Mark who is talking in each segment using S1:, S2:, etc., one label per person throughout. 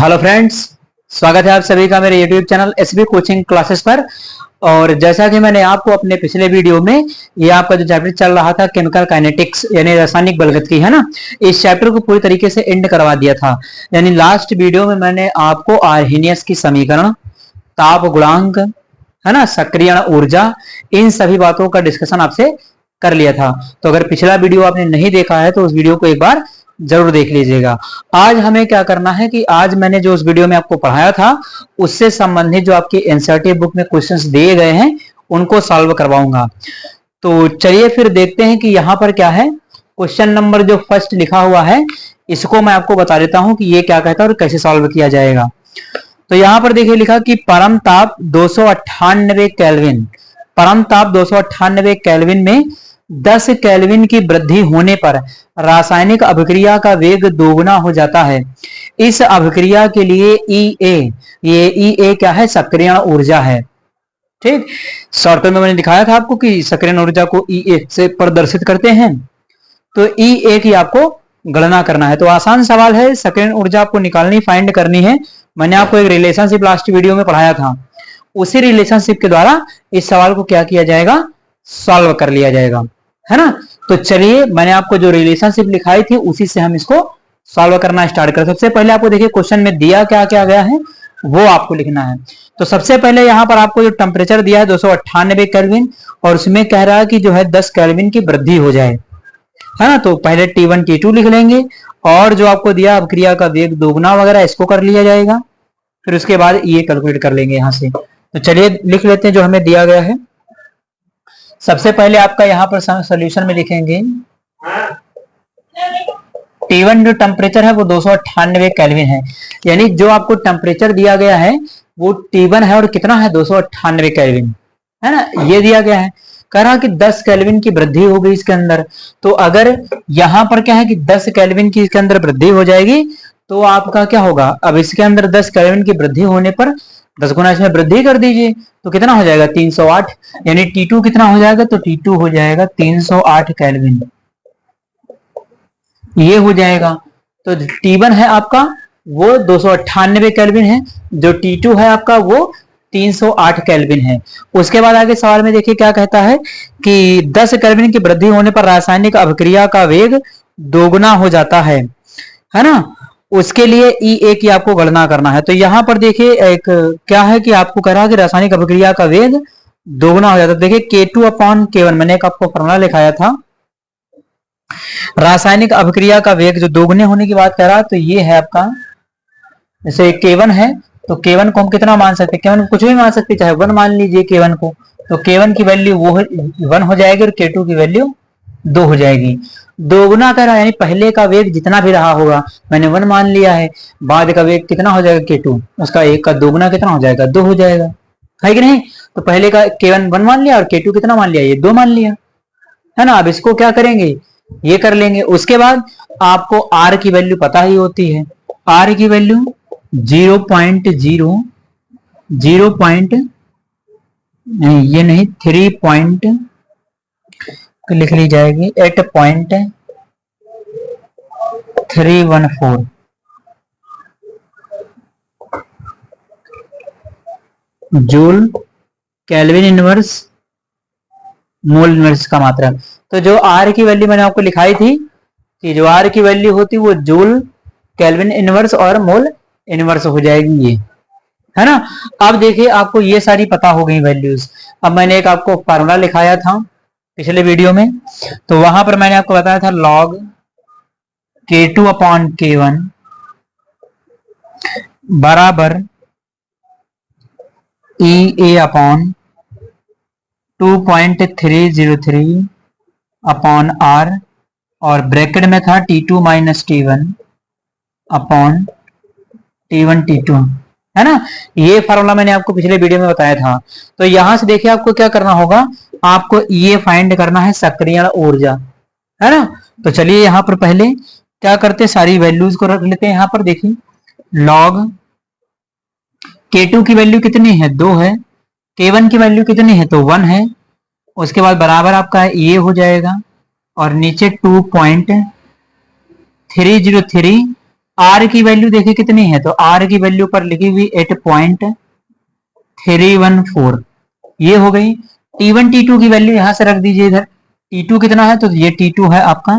S1: Hello friends, स्वागत है आप सभी का मेरे YouTube channel SB coaching classes पर। और जैसा कि मैंने आपको अपने पिछले वीडियो में ये आपका जो चैप्टर चल रहा था केमिकल काइनेटिक्स यानी रासायनिक बलगतिकी है ना, इस चैप्टर को पूरी तरीके से एंड करवा दिया था। यानी लास्ट वीडियो में मैंने आपको आर्हेनियस की समीकरण, ताप गुणांक है ना, सक्रियण ऊर्जा, इन सभी बातों का डिस्कशन आपसे कर लिया था। तो अगर पिछला वीडियो आपने नहीं देखा है तो उस वीडियो को एक बार जरूर देख लीजिएगा। आज हमें क्या करना है कि आज मैंने जो उस वीडियो में आपको पढ़ाया था उससे संबंधित जो आपकी एनसीईआरटी बुक में क्वेश्चंस दिए गए हैं उनको सॉल्व करवाऊंगा। तो चलिए फिर देखते हैं कि यहाँ पर क्या है। क्वेश्चन नंबर जो फर्स्ट लिखा हुआ है इसको मैं आपको बता देता हूं कि ये क्या कहता है और कैसे सॉल्व किया जाएगा। तो यहाँ पर देखिए लिखा कि परम ताप 298 केल्विन, परम ताप 298 केल्विन में 10 केल्विन की वृद्धि होने पर रासायनिक अभिक्रिया का वेग दोगुना हो जाता है। इस अभिक्रिया के लिए EA, ये EA क्या है? सक्रियण ऊर्जा है। ठीक, शॉर्ट में मैंने दिखाया था आपको कि सक्रियण ऊर्जा को EA से प्रदर्शित करते हैं। तो EA की आपको गणना करना है। तो आसान सवाल है, सक्रियण ऊर्जा आपको निकालनी, फाइंड करनी है। मैंने आपको एक रिलेशनशिप लास्ट वीडियो में पढ़ाया था, उसी रिलेशनशिप के द्वारा इस सवाल को क्या किया जाएगा? सॉल्व कर लिया जाएगा, है ना। तो चलिए मैंने आपको जो रिलेशनशिप लिखाई थी उसी से हम इसको सॉल्व करना स्टार्ट करें। सबसे पहले आपको देखिए क्वेश्चन में दिया क्या क्या गया है वो आपको लिखना है। तो सबसे पहले यहाँ पर आपको जो टेम्परेचर दिया है 298 केल्विन और उसमें कह रहा है कि जो है 10 केल्विन की वृद्धि हो जाए, है ना। तो पहले T1 T2 लिख लेंगे और जो आपको दिया अभिक्रिया का वेग दोगुना वगैरह इसको कर लिया जाएगा। फिर उसके बाद ये कैलकुलेट कर लेंगे यहाँ से। तो चलिए लिख लेते हैं जो हमें दिया गया है। सबसे पहले आपका यहाँ पर सॉल्यूशन में लिखेंगे T1 जो टेम्परेचर है वो 298 केल्विन है, यानी जो आपको टेम्परेचर दिया गया है वो T1 है और कितना है? 298 केल्विन, है ना। ये दिया गया है, कह रहा कि 10 केल्विन की वृद्धि हो गई इसके अंदर। तो अगर यहाँ पर क्या है कि 10 केल्विन की इसके अंदर वृद्धि हो जाएगी तो आपका क्या होगा? अब इसके अंदर 10 केल्विन की वृद्धि होने पर 10 गुना इसमें वृद्धि कर दीजिए तो कितना हो जाएगा? 308, यानी T2 कितना हो जाएगा? तो T2 हो जाएगा 308 केल्विन, ये हो जाएगा। तो T1 है आपका वो 298 केल्विन है, जो T2 है आपका वो 308 केल्विन है। उसके बाद आगे सवाल में देखिए क्या कहता है कि 10 केल्विन की वृद्धि होने पर रासायनिक अभिक्रिया का वेग दोगुना हो जाता है ना। उसके लिए EA की आपको गणना करना है। तो यहां पर देखिए एक क्या है कि आपको कह रहा है कि रासायनिक अभिक्रिया का वेग दोगुना हो जाता है। देखिए K2/K1 मैंने एक आपको फॉर्मूला लिखाया था, रासायनिक अभिक्रिया का वेग जो दोगुने होने की बात कर रहा है। तो ये है आपका, जैसे K1 है तो K1 को हम कितना मान सकते हैं? K1 को कुछ भी मान सकते हैं, चाहे 1 मान लीजिए K1 को। तो K1 की वैल्यू वो 1 हो जाएगी और K2 की वैल्यू 2 हो जाएगी। दोगुना कर रहा है यानी पहले का वेग जितना भी रहा होगा, मैंने 1 मान लिया है, बाद का वेग कितना हो जाएगा? K2, उसका 1 का दोगुना कितना हो जाएगा? 2 हो जाएगा, है कि नहीं। तो पहले का K1 1 मान लिया और K2 कितना मान लिया? ये 2 मान लिया, है ना। अब इसको क्या करेंगे? ये कर लेंगे। उसके बाद आपको R की वैल्यू पता ही होती है, R की वैल्यू 3 लिख ली जाएगी 8.314 joule kelvin inverse mole inverse का मात्रा। तो जो R की वैल्यू मैंने आपको लिखाई थी कि जो R की वैल्यू होती वो जूल केल्विन इनवर्स और मोल इनवर्स हो जाएगी, ये है ना। अब देखिए आपको ये सारी पता हो गई वैल्यूज। अब मैंने एक आपको फार्मूला लिखाया था पिछले वीडियो में, तो वहां पर मैंने आपको बताया था log K2/K1 बराबर EA/2.303/R और ब्रैकेट में था T2 - T1/T1 T2, है ना। ये फार्मूला मैंने आपको पिछले वीडियो में बताया था। तो यहां से देखिए आपको क्या करना होगा, आपको ये फाइंड करना है सक्रियण ऊर्जा, है ना। तो चलिए यहां पर पहले क्या करते, सारी वैल्यूज को रख लेते हैं। यहां पर देखिए log K2 की वैल्यू कितनी है? 2 है। K1 की वैल्यू कितनी है? तो 1 है। उसके बाद बराबर आपका ये हो जाएगा और नीचे 2.303 आर की वैल्यू देखिए कितनी है, तो आर की वैल्यू पर लिखी हुई 8.314, ये हो गई। T1 T2 की वैल्यू यहां से रख दीजिए इधर। T2 कितना है, तो ये T2 है आपका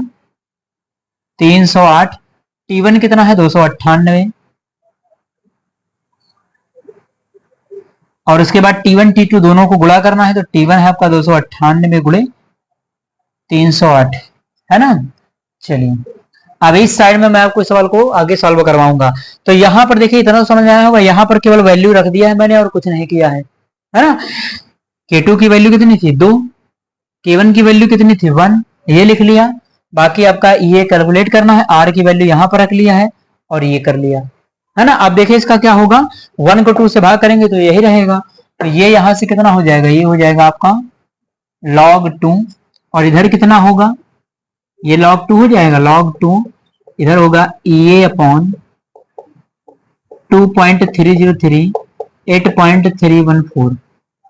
S1: 308। T1 कितना है 298, और उसके बाद T1 T2 दोनों को गुणा करना है, तो T1 है आपका 298 गुणे 308, है ना। चलिए अब इस साइड में मैं आपको इस सवाल को आगे सॉल्व करवाऊंगा। तो यहां पर देखिए इतना समझ आया होगा, यहां पर केवल वैल्यू रख दिया है मैंने और कुछ नहीं किया है ना। K2 की वैल्यू कितनी थी 2, K1 की वैल्यू कितनी थी 1, ये लिख लिया। बाकी आपका ये कैलकुलेट करना है, R की वैल्यू यहां पर रख लिया है और ये कर लिया, है ना। अब देखिए इसका क्या होगा, 1 को 2 से भाग करेंगे तो यही रहेगा, तो ये यहां से कितना हो जाएगा, ये हो जाएगा आपका log 2, और इधर कितना होगा, ये log 2 हो जाएगा, log 2 इधर होगा EA अपॉन 2.303 8.314,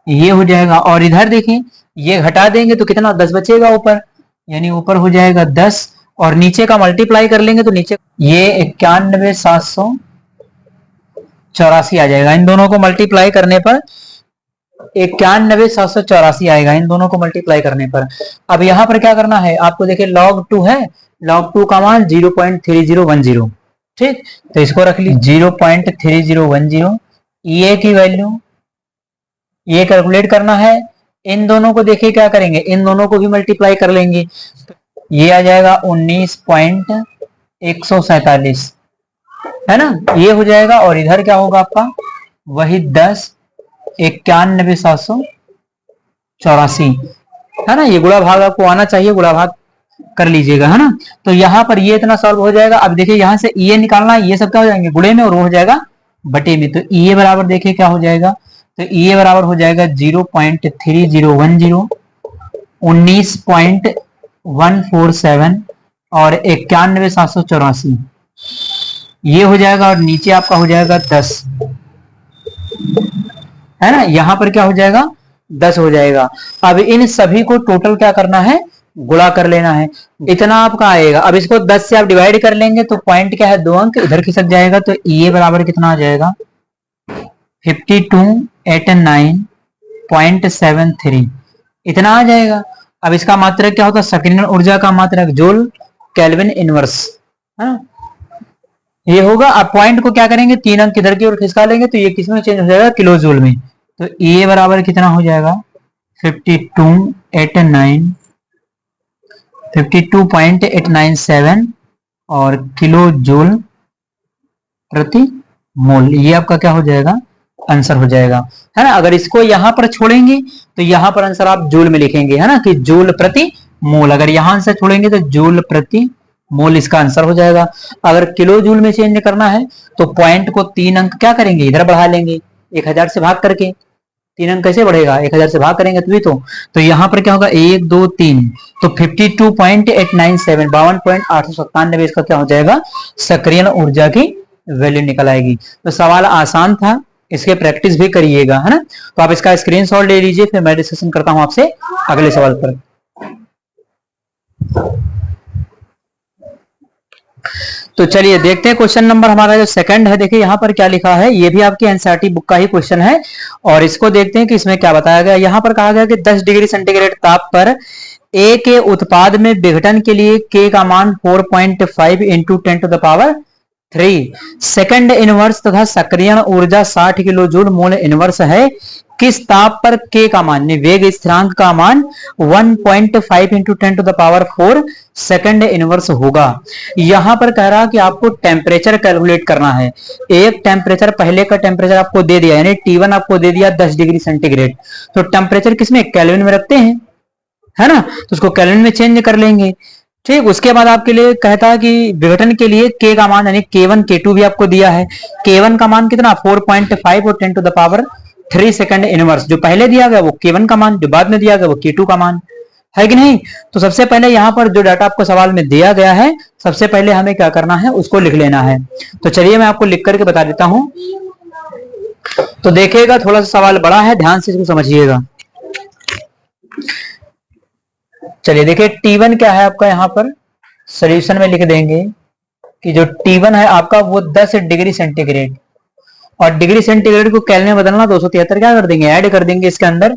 S1: ये हो जाएगा। और इधर देखें ये घटा देंगे तो कितना 10 बचेगा ऊपर, यानी ऊपर हो जाएगा 10, और नीचे का मल्टीप्लाई कर लेंगे तो नीचे ये 91,784 आ जाएगा। इन दोनों को मल्टीप्लाई करने पर 91,784 आएगा, इन दोनों को मल्टीप्लाई करने पर। अब यहां पर क्या करना है आपको, देखिए log 2 है, log 2 का मान 0.3010, ठीक, तो इसको रख लीजिए 0.3010। ये की वैल्यू ये कैलकुलेट करना है, इन दोनों को देखिए क्या करेंगे, इन दोनों को भी मल्टीप्लाई कर लेंगे, ये आ जाएगा 19.147, है ना, ये हो जाएगा। और इधर क्या होगा आपका, वही 10 91,784, है ना। ये गुणा भाग आपको आना चाहिए, गुणा भाग कर लीजिएगा, है ना। तो यहाँ पर ये इतना सॉल्व हो जाएगा। अब देखिए यहाँ से ये निकालना है, ये सब क्या हो जाएंगे गुणे में, और वो हो जाएगा बटे में। तो ये बराबर देखिए क्या हो जाएगा, तो ये बराबर हो जाएगा 0.3010, 19.147 और 91,784, ये हो जाएगा। और नीचे आपका हो जाएगा 10, है ना, यहां पर क्या हो जाएगा 10 हो जाएगा। अब इन सभी को टोटल क्या करना है, गुणा कर लेना है, इतना आपका आएगा। अब इसको 10 से आप डिवाइड कर लेंगे तो पॉइंट क्या है 2 अंक इधर खिसक जाएगा, तो ये बराबर कितना आ जाएगा 5289.73, इतना आ जाएगा। अब इसका मात्रक क्या होता है, सक्रियण ऊर्जा का मात्रक जूल केल्विन इनवर्स, है ये होगा। अब पॉइंट को क्या करेंगे, 3 अंक इधर की ओर खिसका लेंगे तो ये किस में चेंज हो जाएगा, किलो जूल में। तो ये बराबर कितना हो जाएगा 52.897 और किलो जूल प्रति मोल, ये आपका क्या हो जाएगा आंसर हो जाएगा, है ना। अगर इसको यहां पर छोड़ेंगे तो यहां पर आंसर आप जूल में लिखेंगे, है ना, कि जूल प्रति मोल। अगर यहां से छोड़ेंगे तो जूल प्रति मोल इसका आंसर हो जाएगा। अगर किलो जूल में चेंज करना है तो पॉइंट को 3 अंक क्या करेंगे इधर बढ़ा लेंगे, 1000 से भाग करके। 3 अंक कैसे बढ़ेगा, 1000 से भाग करेंगे तभी तो यहाँ पर क्या होगा 1 2 3, तो 52.897 52.897 इसका क्या हो जाएगा सक्रियण ऊर्जा की वैल्यू निकल आएगी। तो सवाल आसान था, इसके प्रैक्टिस भी करिएगा, है ना। तो आप इसका स्क्रीनशॉट ले लीजिए, फिर मैं डिस्कशन करता हूं आपसे अगले सवाल पर। तो चलिए देखते हैं क्वेश्चन नंबर हमारा जो सेकंड है। देखिए यहाँ पर क्या लिखा है, ये भी आपकी एनसीईआरटी बुक का ही क्वेश्चन है, और इसको देखते हैं कि इसमें क्या बताया गया। यहाँ पर कहा गया कि 10 डिग्री सेंटीग्रेड ताप पर ए के उत्पाद में विघटन के लिए के का मान 4.5 into 10 to the power 3 second inverse तथा सक्रियण ऊर्जा 60 किलो जूल मोल इनवर्स है। किस ताप पर के का मान, वेग स्थिरांक का मान 1.5 into 10 to the power 4 second inverse होगा। यहां पर कह रहा कि आपको टेम्परेचर कैलकुलेट करना है। एक टेम्परेचर पहले का टेम्परेचर आपको दे दिया, यानी T1 आपको दे दिया 10 डिग्री सेंटीग्रेड, तो टेम्परेचर किसमें केल्विन में रखते हैं, है ना, तो उसको केल्विन में चेंज कर लेंगे, ठीक। उसके बाद आपके लिए कहता है कि विघटन के लिए के का मान यानी K1 K2 भी आपको दिया है। K1 का मान कितना 4.5 और 10 to the power 3 second inverse, जो पहले दिया गया वो K1 का मान, जो बाद में दिया गया वो K2 का मान है कि नहीं। तो सबसे पहले यहाँ पर जो डाटा आपको सवाल में दिया गया है, सबसे पहले हमें क्या करना है उसको लिख लेना है। तो चलिए मैं आपको लिख करके बता देता हूं। तो देखिएगा थोड़ा सा सवाल बड़ा है, ध्यान से इसको समझिएगा। चलिए देखिए T1 क्या है आपका, यहाँ पर सोल्यूशन में लिख देंगे कि जो T1 है आपका वो 10 डिग्री सेंटीग्रेड, और डिग्री सेंटीग्रेड को केल्विन में बदलना 273 क्या कर देंगे, ऐड कर देंगे इसके अंदर।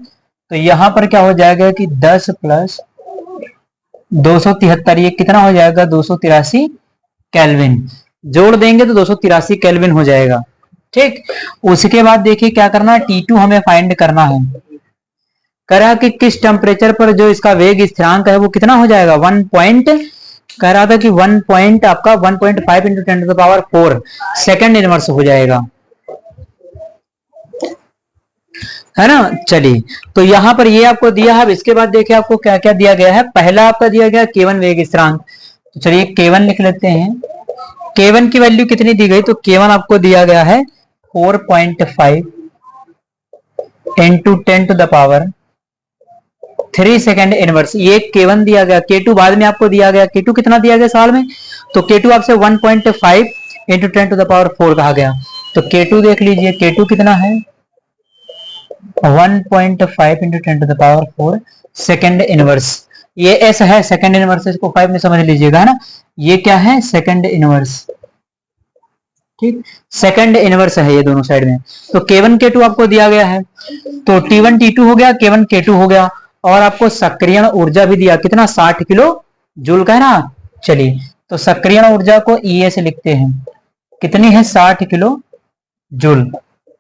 S1: तो यहां पर क्या हो जाएगा कि 10 प्लस 273, ये कितना हो जाएगा 283 केल्विन। जोड़ देंगे तो 283 केल्विन हो जाएगा। ठीक, उसके बाद देखिए क्या करना है, T2 हमें फाइंड करना है। कह कि किस टेम्परेचर पर जो इसका वेग स्थिरांक है वो कितना हो जाएगा, 1 पॉइंट, कह रहा था कि 1 पॉइंट आपका 1.5 इंटू 10⁴ सेकेंड इनवर्स हो जाएगा, है ना। चलिए, तो यहां पर ये आपको दिया है। अब इसके बाद देखिए आपको क्या क्या दिया गया है। पहला आपका दिया गया K1 वेग स्थिरांक, तो चलिए K1 लिख लेते हैं। K1 की वैल्यू कितनी दी गई, तो K1 आपको दिया गया है 4.5 इंटू 10⁻³ सेकेंड इनवर्स, ये K1 दिया गया। K2 बाद में आपको दिया गया, K2 कितना दिया गया साल में, तो K2 आपसे 1.5 इंटू 10⁻⁴ कहा गया। तो K2 देख लीजिए, K2 कितना है 1.5 इंटू 10⁻⁴ सेकेंड इनवर्स। ये एस है सेकेंड इनवर्स, इसको 5 में समझ लीजिएगा, है ना। ये क्या है, सेकेंड इनवर्स। ठीक, सेकेंड इनवर्स है ये दोनों साइड में। तो K1 K2 आपको दिया गया है, तो T1 T2 हो गया, K1 K2 हो गया, और आपको सक्रियण ऊर्जा भी दिया, कितना 60 किलो जूल का, है ना। चलिए, तो सक्रियण ऊर्जा को EA से लिखते हैं, कितनी है 60 किलो जूल,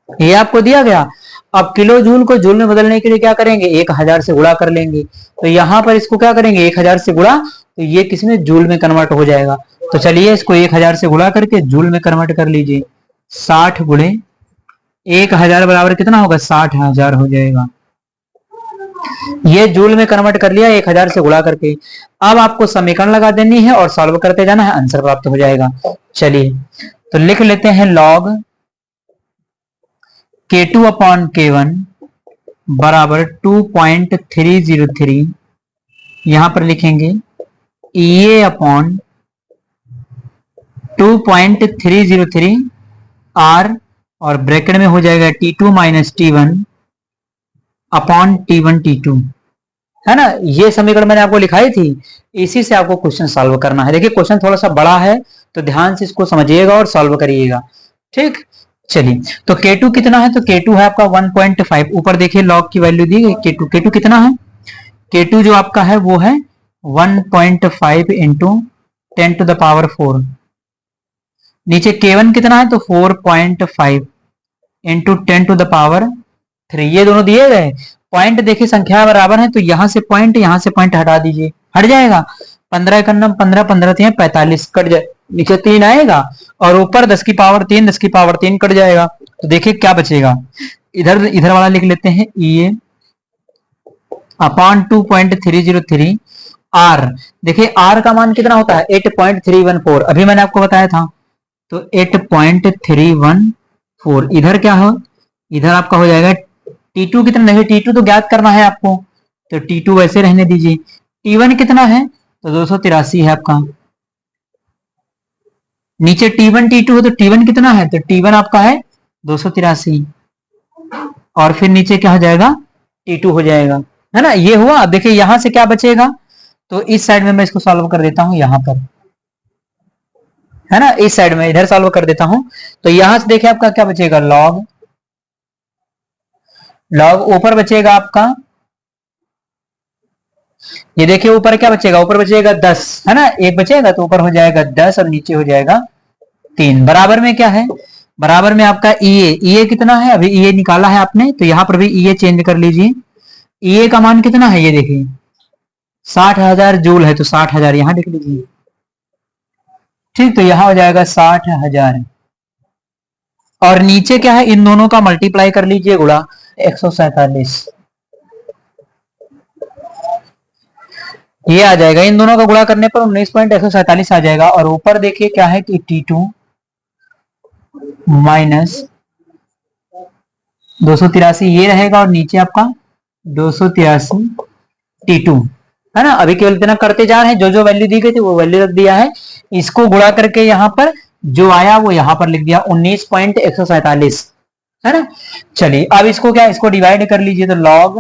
S1: ये आपको दिया गया। अब किलो जूल को जूल में बदलने के लिए क्या करेंगे, 1000 से गुणा कर लेंगे। तो यहां पर इसको क्या करेंगे, 1000 से गुणा, तो ये किसमें, जूल में कन्वर्ट हो जाएगा। तो चलिए इसको 1000 से गुणा करके जूल में कन्वर्ट कर लीजिए। 60 गुणे 1000 बराबर कितना होगा, 60,000 हो जाएगा। ये जूल में कन्वर्ट कर लिया 1000 से गुणा करके। अब आपको समीकरण लगा देनी है और सॉल्व करते जाना है, आंसर प्राप्त हो जाएगा। चलिए, तो लिख लेते हैं log K2 अपॉन K1 बराबर 2.303, यहां पर लिखेंगे EA अपॉन 2.303 R, और ब्रैकेट में हो जाएगा T2 minus T1 upon T1 T2, है ना। ये समीकरण मैंने आपको लिखाई थी, इसी से आपको क्वेश्चन सॉल्व करना है। देखिए क्वेश्चन थोड़ा सा बड़ा है, तो ध्यान से इसको समझिएगा और सॉल्व करिएगा। ठीक, चलिए, तो K2 कितना है, तो K2 है आपका 1.5। ऊपर देखिए लॉग की वैल्यू दी गई, K2 कितना है, K2 जो आपका है वो है 1.5 इंटू 10⁻⁴। नीचे K1 कितना है, तो 4.5 इंटू 10⁻3, ये दोनों दिए गए। पॉइंट देखिए संख्या बराबर है, तो यहां से पॉइंट हटा दीजिए, हट जाएगा। 15 का नम 15, 15 3 45, कट जाए, नीचे 3 आएगा, और ऊपर 10 की पावर 3, 10 की पावर 3 कट जाएगा। तो देखिए क्या बचेगा, इधर वाला लिख लेते हैं EA अपॉन 2.303 R। देखिए R का मान कितना होता है, 8.314, अभी मैंने आपको बताया था। तो 8.314, इधर क्या हो, इधर आपका हो जाएगा T2 कितना, नहीं T2 तो ज्ञात करना है आपको, तो T2 वैसे रहने दीजिए। T1 कितना है, तो 283 है आपका। नीचे T1 T2 हो, तो T1 कितना है, तो T1 आपका है 283, और फिर नीचे क्या हो जाएगा, T2 हो जाएगा, है ना। ये हुआ। अब देखिए यहां से क्या बचेगा, तो इस साइड में मैं इसको सॉल्व कर देता हूं, यहां पर, है ना, इस साइड में इधर सॉल्व कर देता हूं। तो यहां से देखिए आपका क्या बचेगा, लॉग ऊपर बचेगा आपका, ये देखिए ऊपर क्या बचेगा, ऊपर बचेगा 10, है ना, एक बचेगा, तो ऊपर हो जाएगा 10 और नीचे हो जाएगा 3। बराबर में क्या है, बराबर में आपका EA कितना है, अभी EA निकाला है आपने, तो यहां पर भी EA चेंज कर लीजिए। EA का मान कितना है, ये देखिए 60,000 जूल है, तो 60,000 यहां लिख लीजिए। ठीक, तो यहां हो जाएगा 60,000, और नीचे क्या है, इन दोनों का मल्टीप्लाई कर लीजिए, गुणा 147, ये आ जाएगा। इन दोनों का गुणा करने पर 19.147 आ जाएगा। और ऊपर देखिए क्या है कि T2 माइनस 283 ये रहेगा, और नीचे आपका 283 T2, है ना। अभी केवल इतना करते जा रहे हैं, जो जो वैल्यू दी गई थी वो वैल्यू रख दिया है, इसको गुणा करके यहाँ पर जो आया वो यहाँ पर लिख दिया 19.147, है ना। चलिए अब इसको क्या, इसको डिवाइड कर लीजिए, तो लॉग,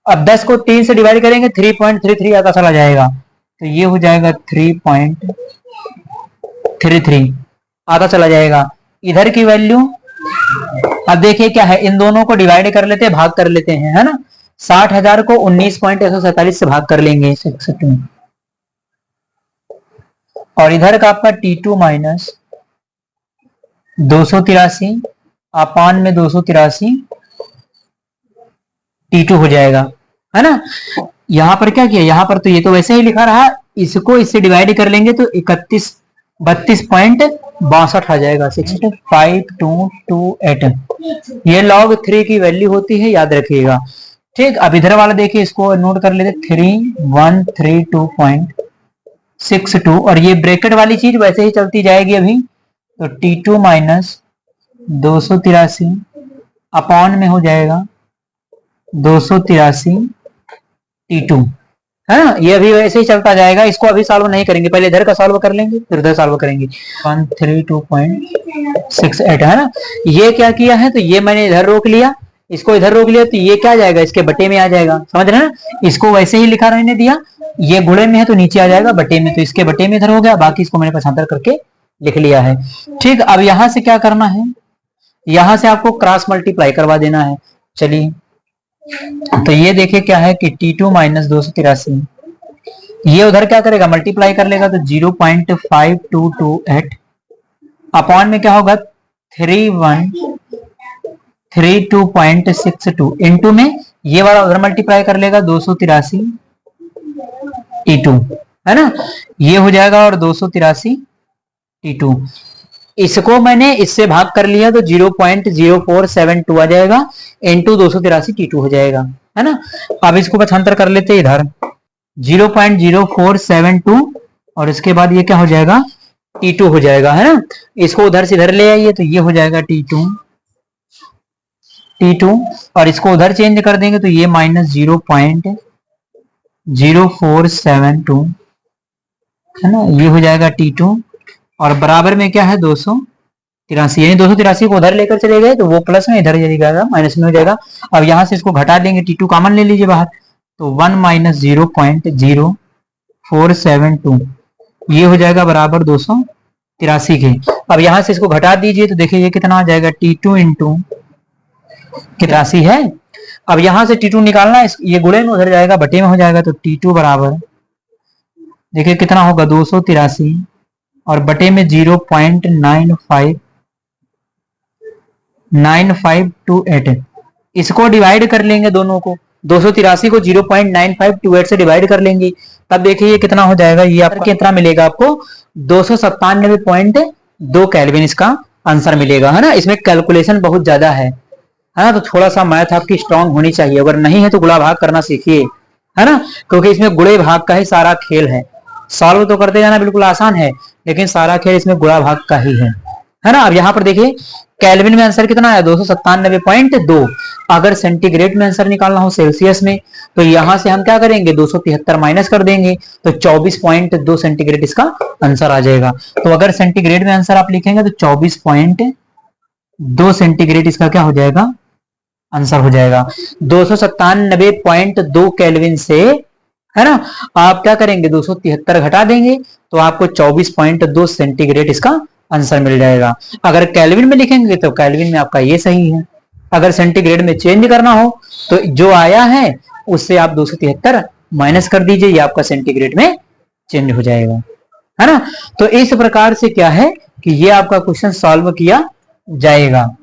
S1: अब 10 को 3 से डिवाइड करेंगे 3.33 आता चला जाएगा, तो ये हो जाएगा 3.33 33 आता चला जाएगा। इधर की वैल्यू अब देखिए क्या है, इन दोनों को डिवाइड कर लेते हैं, भाग कर लेते हैं, है ना। 60,000 को 19.147 से भाग कर लेंगे 66 में, और इधर का आपका T2 माइनस 283 अपान में 283 T2 हो जाएगा, है ना। यहां पर क्या किया, यहां पर तो ये तो वैसे ही लिखा रहा, इसको इससे डिवाइड कर लेंगे तो 32.62 आ जाएगा। 65228 ये log 3 की वैल्यू होती है, याद रखिएगा। ठीक, अब इधर वाला देखिए, इसको नोट कर लेते 3132.62, और ये ब्रैकेट वाली चीज वैसे ही चलती जाएगी अभी। तो T2 माइनस 283 अपॉन में हो जाएगा 283 T2, है ना। ये अभी वैसे ही चलता जाएगा, इसको अभी सॉल्व नहीं करेंगे, पहले इधर का सॉल्व कर लेंगे फिर उधर सॉल्व करेंगे। 132.68 है ना। ये क्या किया है, तो ये मैंने इधर रोक लिया, इसको इधर रोक लिया, तो ये क्या जाएगा, इसके बटे में आ जाएगा, समझ रहे हैं ना। इसको वैसे ही लिखा रहने दिया, ये गुणे में है तो नीचे आ जाएगा बटे में, तो इसके बटे में इधर हो गया, बाकी इसको मैंने पक्षांतर करके लिख लिया है। ठीक, अब यहां से क्या करना है, यहां से आपको क्रॉस मल्टीप्लाई करवा देना है। चलिए, तो ये देखिए क्या है कि T2 माइनस 283, ये उधर क्या करेगा, मल्टीप्लाई कर लेगा, तो 0.5228 अपॉन में क्या होगा 3132.62 इंटू में ये वाला उधर मल्टीप्लाई कर लेगा 283 T2, है ना। ये हो जाएगा और 283 T2, इसको मैंने इससे भाग कर लिया तो 0.0472 आ जाएगा, इंटू 283 T2 हो जाएगा, है ना। अब इसको पक्षांतर कर लेते हैं इधर 0.0472, और इसके बाद ये क्या हो जाएगा T2 हो जाएगा, है ना। इसको उधर से इधर ले आइए तो ये हो जाएगा T2, और इसको उधर चेंज कर देंगे तो ये माइनस 0.0472, है ना। ये हो जाएगा T2, और बराबर में क्या है 283, यानी 283 को उधर लेकर चले गए तो वो प्लस में इधर जाएगा माइनस में हो जाएगा। अब यहां से इसको घटा देंगे, T2 कॉमन ले लीजिए बाहर, तो 1 माइनस 0.0472 ये हो जाएगा बराबर 283 के। अब यहां से इसको घटा दीजिए तो देखिए ये कितना आ जाएगा, T2 इंटू 83 है। अब यहां से T2 निकालना है, ये गुणे में उधर जाएगा बटे में हो जाएगा, तो T2 बराबर देखिए कितना होगा 283 और बटे में 0.9528, इसको डिवाइड कर लेंगे दोनों को, 283 को 0.9528 से डिवाइड कर लेंगे, तब देखिए ये कितना हो जाएगा, ये आपको कितना मिलेगा, आपको 297.2 केल्विन इसका आंसर मिलेगा, है ना। इसमें कैलकुलेशन बहुत ज्यादा है ना, तो थोड़ा सा मैथ आपकी स्ट्रांग होनी चाहिए, अगर नहीं है तो गुणा भाग करना सीखिए, है ना, क्योंकि इसमें गुणे भाग का ही सारा खेल है। सॉल्व तो करते जाना बिल्कुल आसान है, लेकिन सारा खेल इसमें गुणा भाग का ही है ना। अब यहाँ पर देखिए केल्विन में आंसर कितना आया 297.2, अगर सेंटीग्रेड में आंसर निकालना हो सेल्सियस में तो यहां से हम क्या करेंगे 273 माइनस कर देंगे, तो 24.2 सेंटीग्रेड इसका आंसर आ जाएगा। तो अगर सेंटीग्रेड में आंसर आप लिखेंगे तो 24.2 सेंटीग्रेड इसका क्या हो जाएगा, आंसर हो जाएगा। 297.2 केल्विन से, है ना, आप क्या करेंगे 273 घटा देंगे तो आपको 24.2 सेंटीग्रेड इसका आंसर मिल जाएगा। अगर केल्विन में लिखेंगे तो केल्विन में आपका ये सही है, अगर सेंटीग्रेड में चेंज करना हो तो जो आया है उससे आप 273 माइनस कर दीजिए, ये आपका सेंटीग्रेड में चेंज हो जाएगा, है ना। तो इस प्रकार से क्या है कि ये आपका क्वेश्चन सॉल्व किया जाएगा,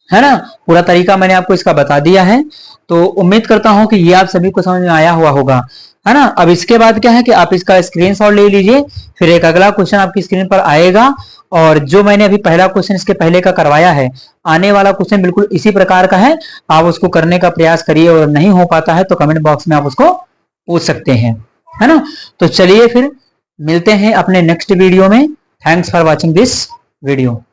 S1: है ना। पूरा तरीका मैंने आपको इसका बता दिया है, तो उम्मीद करता हूं कि ये आप सभी को समझ में आया हुआ होगा, है ना। अब इसके बाद क्या है कि आप इसका स्क्रीनशॉट ले लीजिए, फिर एक अगला क्वेश्चन आपकी स्क्रीन पर आएगा, और जो मैंने अभी पहला क्वेश्चन इसके पहले का करवाया है, आने वाला क्वेश्चन बिल्कुल इसी प्रकार का है, आप उसको करने का प्रयास करिए, और नहीं हो पाता है तो कमेंट बॉक्स में आप उसको पूछ सकते हैं, है ना। तो चलिए फिर मिलते हैं अपने नेक्स्ट वीडियो में। Thanks for watching this video.